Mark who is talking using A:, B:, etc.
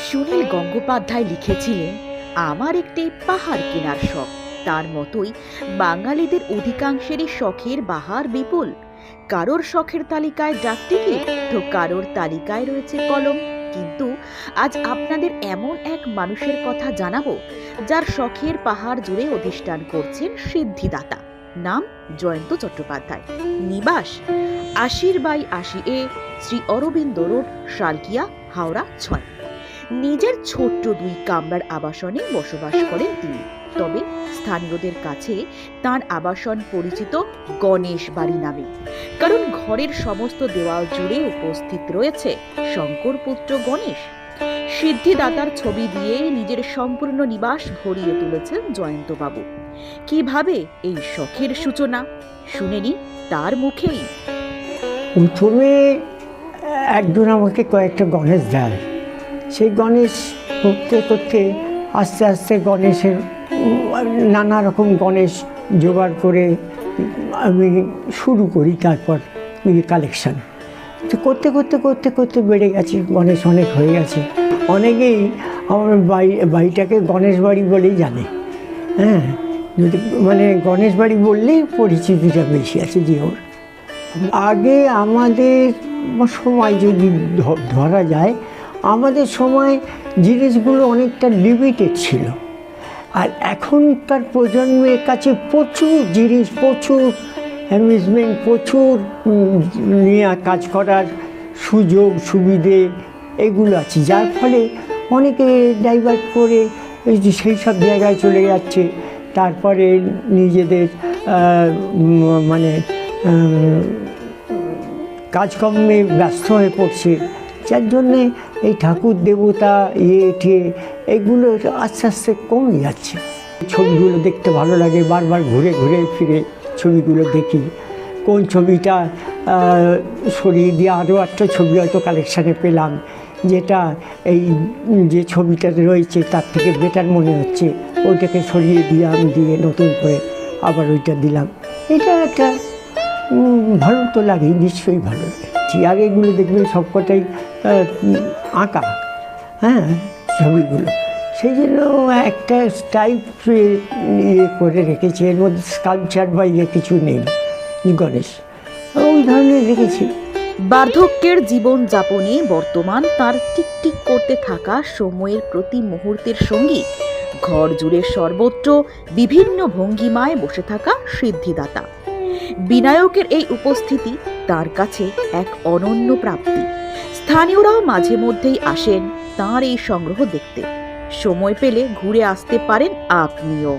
A: সুনীল গঙ্গোপাধ্যায় লিখেছিলেন, আমার একটি পাহাড় কেনার শখ। তার মতোই বাঙালিদের অধিকাংশেরই শখের বাহার বিপুল। কারোর শখের তালিকায় ডাকটিকিট, তো কারোর তালিকায় রয়েছে কলম। কিন্তু আজ আপনাদের এমন এক মানুষের কথা জানাবো, যার শখের পাহাড় জুড়ে অধিষ্ঠান করছেন সিদ্ধিদাতা। নাম জয়ন্ত চট্টোপাধ্যায়। নিবাস 80/80 শ্রী অরবিন্দ রোড, শালকিয়া, হাওড়া 6। নিজের ছোট্ট 2 কামরার আবাসনে বসবাস করেন তিনি। তবে স্থানীয়দের কাছে তার আবাসন পরিচিত গণেশ বাড়ি নামে, কারণ ঘরের সমস্ত দেওয়াল জুড়ে উপস্থিত রয়েছে শঙ্করপুত্র গণেশ। সিদ্ধিদাতার ছবি দিয়ে নিজের সম্পূর্ণ নিবাস ভরিয়ে তুলেছেন জয়ন্তবাবু। কিভাবে এই শখের সূচনা, শুনে নি তার মুখেই।
B: প্রথমে একজন আমাকে কয়েকটা গণেশ দেয়। সেই গণেশ করতে করতে আস্তে আস্তে গণেশের নানা রকম গণেশ জোগাড় করে আমি শুরু করি। তারপর কালেকশান তো করতে করতে করতে করতে বেড়ে গেছে, গণেশ অনেক হয়ে গেছে। অনেকেই আমার বাড়িটাকে গণেশ বাড়ি বলেই জানে। হ্যাঁ, যদি মানে গণেশ বাড়ি বললেই পরিচিতিটা বেশি আছে যে ওর। আগে আমাদের সময় যদি ধরা যায়, আমাদের সময় জিনিসগুলো অনেকটা লিমিটেড ছিল। আর এখনকার প্রজন্মের কাছে প্রচুর জিনিস, প্রচুর অ্যামিউজমেন্ট, প্রচুর নিয়ে কাজ করার সুযোগ সুবিধে এগুলো আছে, যার ফলে অনেকে ডাইভার্ট করে সেই সব জায়গায় চলে যাচ্ছে। তারপরে নিজেদের মানে কাজকর্মে ব্যস্ত হয়ে পড়ছে, যার জন্যে এই ঠাকুর দেবতা এগুলো আস্তে আস্তে কমে যাচ্ছে। ছবিগুলো দেখতে ভালো লাগে, বারবার ঘুরে ঘুরে ফিরে ছবিগুলো দেখি। কোন ছবিটা সরিয়ে দিয়ে আরও একটা ছবি হয়তো কালেকশানে পেলাম, যেটা এই যে ছবিটাতে রয়েছে তার থেকে বেটার মনে হচ্ছে, ওইটাকে সরিয়ে দিয়ে নতুন করে আবার ওইটা দিলাম। এটা একটা ভালো তো লাগে, নিশ্চয়ই ভালো লাগে। আর এগুলো দেখবেন সবকটাই আঁকা, হ্যাঁ, ছবিগুলো। সেই জন্য একটা টাইপ করে রেখেছি, এর মধ্যে স্কাল্পচার বা কিছু নেই, গণেশ ওই ধরনের রেখেছি।
A: বার্ধক্যের জীবন যাপনে বর্তমান তার টিকটিক করতে থাকা সময়ের প্রতি মুহূর্তের সঙ্গী ঘর জুড়ে সর্বত্র বিভিন্ন ভঙ্গিমায় বসে থাকা সিদ্ধিদাতা। বিনায়কের এই উপস্থিতি তার কাছে এক অনন্য প্রাপ্তি। স্থানীয়রাও মাঝে মধ্যেই আসেন তাঁর এই সংগ্রহ দেখতে। সময় পেলে ঘুরে আসতে পারেন আপনিও।